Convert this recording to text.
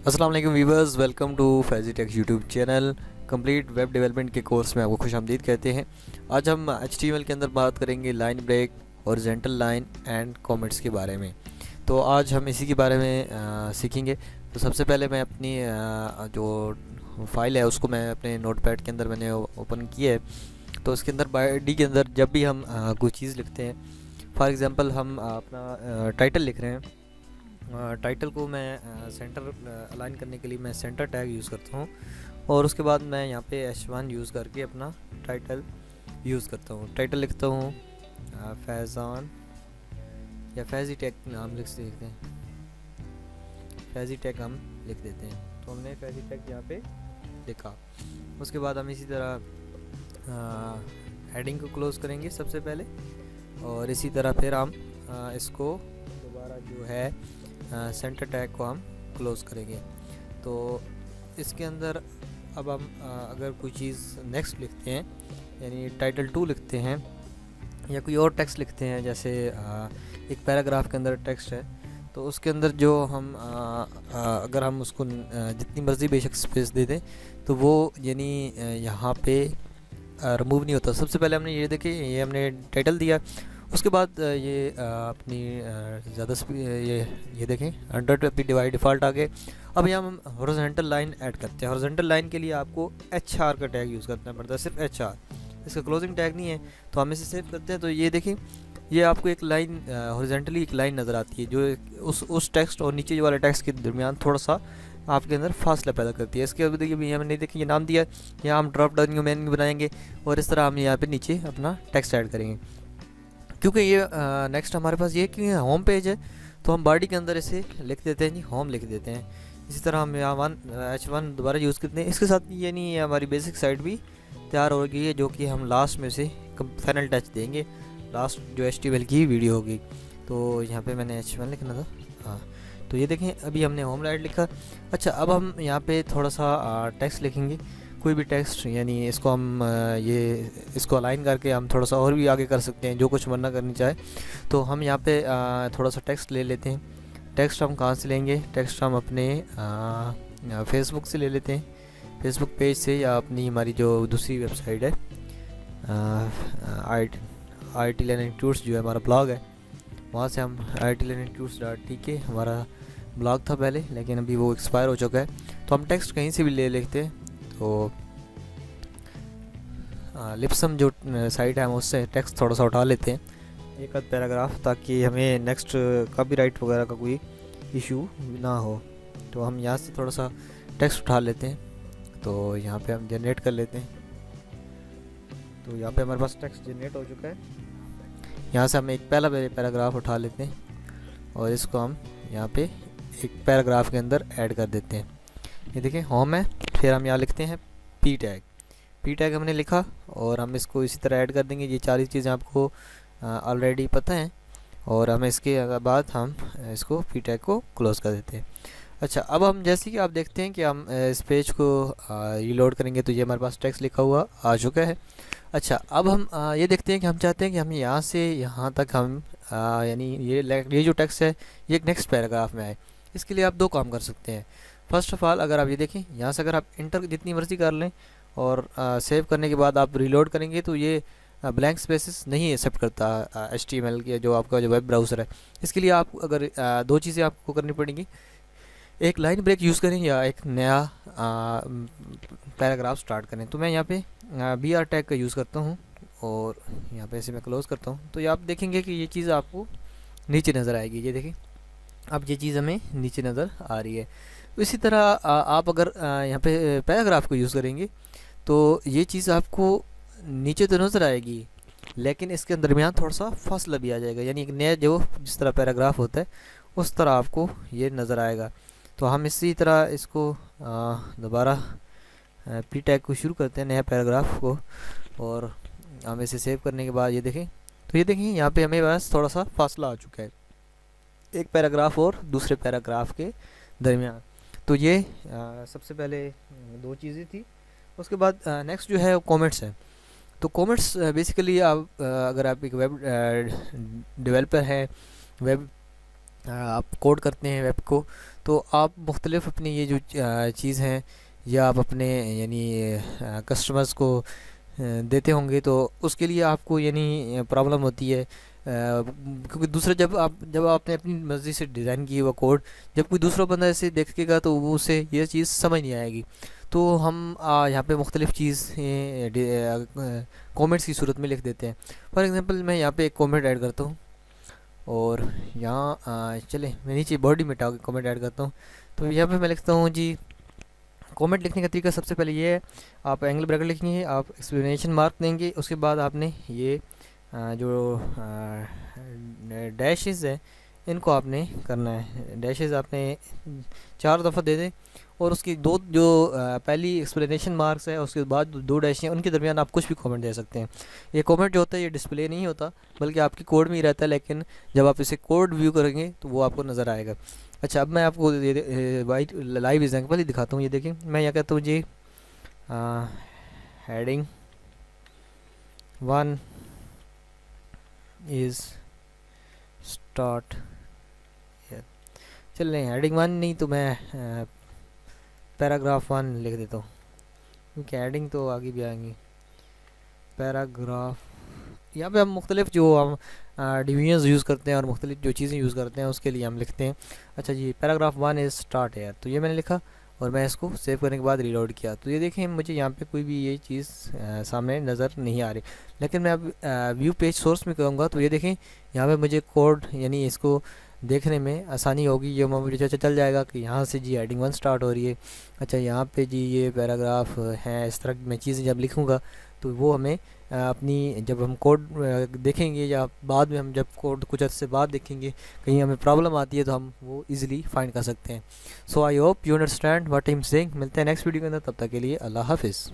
अस्सलाम वालेकुम viewers, welcome to Faizi tech YouTube channel. Complete web development के कोर्स में आपको खुशामदीद कहते हैं। आज हम HTML के अंदर बात करेंगे line break, horizontal line and comments के बारे में। तो आज हम इसी के बारे में सीखेंगे। तो सबसे पहले मैं अपनी जो फाइल है उसको मैं अपने नोटपैड के अंदर मैंने ओपन किया है। तो उसके अंदर बॉडी के अंदर जब भी हम कोई चीज़ लिखते हैं, फॉर एग्ज़ाम्पल हम अपना टाइटल लिख रहे हैं। टाइटल को मैं सेंटर अलाइन करने के लिए मैं सेंटर टैग यूज़ करता हूँ, और उसके बाद मैं यहाँ पे H1 यूज़ करके अपना टाइटल यूज़ करता हूँ। टाइटल लिखता हूँ फैज़ान, या फैज़ी टेक नाम लिख देते हैं, फैज़ी टेक हम लिख देते हैं। तो हमने फैज़ी टेक यहाँ पे लिखा। उसके बाद हम इसी तरह हेडिंग को क्लोज़ करेंगे सबसे पहले, और इसी तरह फिर हम इसको दोबारा जो है सेंटर टैग को हम क्लोज़ करेंगे। तो इसके अंदर अब हम अगर कोई चीज़ नेक्स्ट लिखते हैं, यानी टाइटल 2 लिखते हैं, या कोई और टेक्स्ट लिखते हैं, जैसे एक पैराग्राफ के अंदर टेक्स्ट है, तो उसके अंदर जो हम अगर हम उसको जितनी मर्ज़ी बेशक स्पेस दे दें तो वो यानी यहाँ पे रिमूव नहीं होता। सबसे पहले हमने ये देखे, ये हमने टाइटल दिया, उसके बाद ये अपनी ज़्यादा ये देखें 100 पे डिफ़ॉल्ट आ गए। अब यहाँ हम हॉरिजॉन्टल लाइन ऐड करते हैं। हॉरिजॉन्टल लाइन के लिए आपको HR का टैग यूज़ करना पड़ता है, सिर्फ HR, इसका क्लोजिंग टैग नहीं है। तो हम इसे सेव करते हैं। तो ये देखें, ये आपको एक लाइन हॉरिजॉन्टली एक लाइन नज़र आती है, जो उस टेक्स्ट और नीचे वाले टेक्स्ट के दरमियान थोड़ा सा आपके अंदर फासला पैदा करती है। इसके बाद देखिए हमने देखिए ये नाम दिया, यहाँ हम ड्रॉप डाउन मेन्यू बनाएंगे, और इस तरह हम यहाँ पे नीचे अपना टेक्स्ट ऐड करेंगे। क्योंकि ये नेक्स्ट हमारे पास ये कि होम पेज है, तो हम बॉडी के अंदर इसे लिख देते हैं जी, होम लिख देते हैं। इसी तरह हम यहाँ H1 दोबारा यूज़ करते हैं। इसके साथ ये नहीं है, हमारी बेसिक साइट भी तैयार हो गई है, जो कि हम लास्ट में से फाइनल टच देंगे, लास्ट जो HTML की वीडियो होगी। तो यहाँ पे मैंने H1 लिखना था, हाँ। तो ये देखें, अभी हमने होम लाइट लिखा। अच्छा, अब हम यहाँ पे थोड़ा सा टेक्स्ट लिखेंगे, कोई भी टेक्स्ट, यानी इसको हम इसको अलाइन करके हम थोड़ा सा और भी आगे कर सकते हैं, जो कुछ मरना करनी चाहे। तो हम यहाँ पे थोड़ा सा टेक्स्ट ले लेते हैं। टेक्स्ट हम कहाँ से लेंगे? टेक्स्ट हम अपने फेसबुक से ले लेते हैं, फेसबुक पेज से, या अपनी हमारी जो दूसरी वेबसाइट है IIT लर्निंग टूल्स, जो है हमारा ब्लॉग है, वहाँ से हम IITlearningtools.tk हमारा ब्लॉग था पहले, लेकिन अभी वो एक्सपायर हो चुका है। तो हम टेक्स्ट कहीं से भी ले लेते हैं। तो लिप्सम जो साइट है, हम उससे टेक्स्ट थोड़ा सा उठा लेते हैं, एक आध पैराग्राफ, ताकि हमें नेक्स्ट कॉपीराइट वगैरह का कोई इशू ना हो। तो हम यहाँ से थोड़ा सा टेक्स्ट उठा लेते हैं। तो यहाँ पे हम जनरेट कर लेते हैं। तो यहाँ पे हमारे पास टेक्स्ट जनरेट हो चुका है। यहाँ से हम एक पहला पैराग्राफ उठा लेते हैं, और इसको हम यहाँ पे एक पैराग्राफ के अंदर ऐड कर देते हैं। ये देखें, होम है, फिर हम यहाँ लिखते हैं P टैग हमने लिखा, और हम इसको इसी तरह ऐड कर देंगे। ये 4 चीज़ें आपको ऑलरेडी पता हैं, और हम इसके बाद हम इसको P टैग को क्लोज़ कर देते हैं। अच्छा, अब हम जैसे कि आप देखते हैं कि हम इस पेज को रीलोड करेंगे, तो ये हमारे पास टेक्स्ट लिखा हुआ आ चुका है। अच्छा, अब हम ये देखते हैं कि हम चाहते हैं कि हम यहाँ से यहाँ तक हम यानी ये जो टेक्स्ट है ये एक नेक्स्ट पैराग्राफ में आए। इसके लिए आप 2 काम कर सकते हैं। फर्स्ट ऑफ़ ऑल, अगर आप ये देखें, यहाँ से अगर आप इंटर जितनी मर्ज़ी कर लें, और सेव करने के बाद आप रीलोड करेंगे, तो ये ब्लैंक स्पेसेस नहीं एक्सेप्ट करता HTML के, जो आपका जो वेब ब्राउज़र है। इसके लिए आप अगर 2 चीज़ें आपको करनी पड़ेंगी, एक लाइन ब्रेक यूज़ करें, या एक नया पैराग्राफ स्टार्ट करें। तो मैं यहाँ पे BR टैग का यूज़ करता हूँ, और यहाँ पे इसे मैं क्लोज़ करता हूँ। तो ये आप देखेंगे कि ये चीज़ आपको नीचे नज़र आएगी। ये देखें, अब ये चीज़ हमें नीचे नज़र आ रही है। तो इसी तरह आप अगर यहाँ पे पैराग्राफ को यूज़ करेंगे, तो ये चीज़ आपको नीचे तो नज़र आएगी, लेकिन इसके दरमियान थोड़ा सा फासला भी आ जाएगा, यानी एक नया जो जिस तरह पैराग्राफ होता है उस तरह आपको ये नज़र आएगा। तो हम इसी तरह इसको दोबारा P टैग को शुरू करते हैं, नया पैराग्राफ को, और हम इसे सेव करने के बाद ये देखें, तो ये देखें यहाँ पे हमें बस थोड़ा सा फासला आ चुका है, एक पैराग्राफ और दूसरे पैराग्राफ के दरमियान। तो ये सबसे पहले 2 चीज़ें थी। उसके बाद नेक्स्ट जो है कमेंट्स है। तो कमेंट्स बेसिकली आप अगर आप एक वेब डेवलपर हैं, वेब आप कोड करते हैं वेब को, तो आप मुख्तलिफ़ अपनी ये जो चीज़ हैं, या आप अपने यानी कस्टमर्स को देते होंगे, तो उसके लिए आपको यानी प्रॉब्लम होती है, क्योंकि दूसरा जब आपने अपनी मर्ज़ी से डिज़ाइन की हुआ कोड जब कोई दूसरा बंदा ऐसे देखेगा तो वो उसे ये चीज़ समझ नहीं आएगी। तो हम यहाँ पे मुख्तलिफ़ चीज़ कमेंट्स की सूरत में लिख देते हैं। फॉर एग्ज़ाम्पल मैं यहाँ पे एक कमेंट ऐड करता हूँ, और यहाँ चले मैं नीचे बॉडी में टाक कमेंट ऐड करता हूँ। तो यहाँ पे मैं लिखता हूँ जी, कमेंट लिखने का तरीका सबसे पहले ये है, आप एंगल ब्रैकेट लिखेंगे, आप एक्सप्लेनेशन मार्क देंगे, उसके बाद आपने ये जो डैशेस है इनको आपने करना है। डैशेस आपने 4 दफ़ा दे दें, और उसकी दो जो पहली एक्सप्लेनेशन मार्क्स है उसके बाद 2 डैश हैं, उनके दरमियान आप कुछ भी कमेंट दे सकते हैं। ये कमेंट जो होता है ये डिस्प्ले नहीं होता, बल्कि आपकी कोड में ही रहता है, लेकिन जब आप इसे कोड व्यू करेंगे तो वो आपको नज़र आएगा। अच्छा, अब मैं आपको वाइट लाइव एग्जांपल ही दिखाता हूँ। ये देखें, मैं यहाँ कहता हूँ जी हेडिंग 1 इज़ स्टार्ट। चल नहीं, हेडिंग 1 नहीं तो मैं पैराग्राफ 1 लिख देता हूँ, क्योंकि हेडिंग तो आगे भी आएंगी। पैराग्राफ, यहाँ पे हम मुख्तलिफ जो हम डिवीजन्स यूज़ करते हैं और मुख्तलिफ जो चीज़ें यूज़ करते हैं उसके लिए हम लिखते हैं। अच्छा जी, पैराग्राफ 1 इज़ स्टार्ट है, तो ये मैंने लिखा और मैं इसको सेव करने के बाद रीलोड किया, तो ये देखें मुझे यहाँ पे कोई भी ये चीज़ सामने नज़र नहीं आ रही। लेकिन मैं अब व्यू पेज सोर्स में कहूँगा तो ये देखें यहाँ पे मुझे कोड यानी इसको देखने में आसानी होगी। ये मुझे चल जाएगा कि यहाँ से जी हेडिंग 1 स्टार्ट हो रही है। अच्छा, यहाँ पे जी ये पैराग्राफ हैं, इस तरह मैं चीज़ें जब लिखूँगा तो वो हमें अपनी जब हम कोड देखेंगे या बाद में हम जब कोड कुछ अर्से बाद देखेंगे, कहीं हमें प्रॉब्लम आती है तो हम वो इजीली फाइंड कर सकते हैं। So I hope you understand what I am saying. मिलते हैं नेक्स्ट वीडियो के अंदर, तब तक के लिए अल्लाह हाफिज़।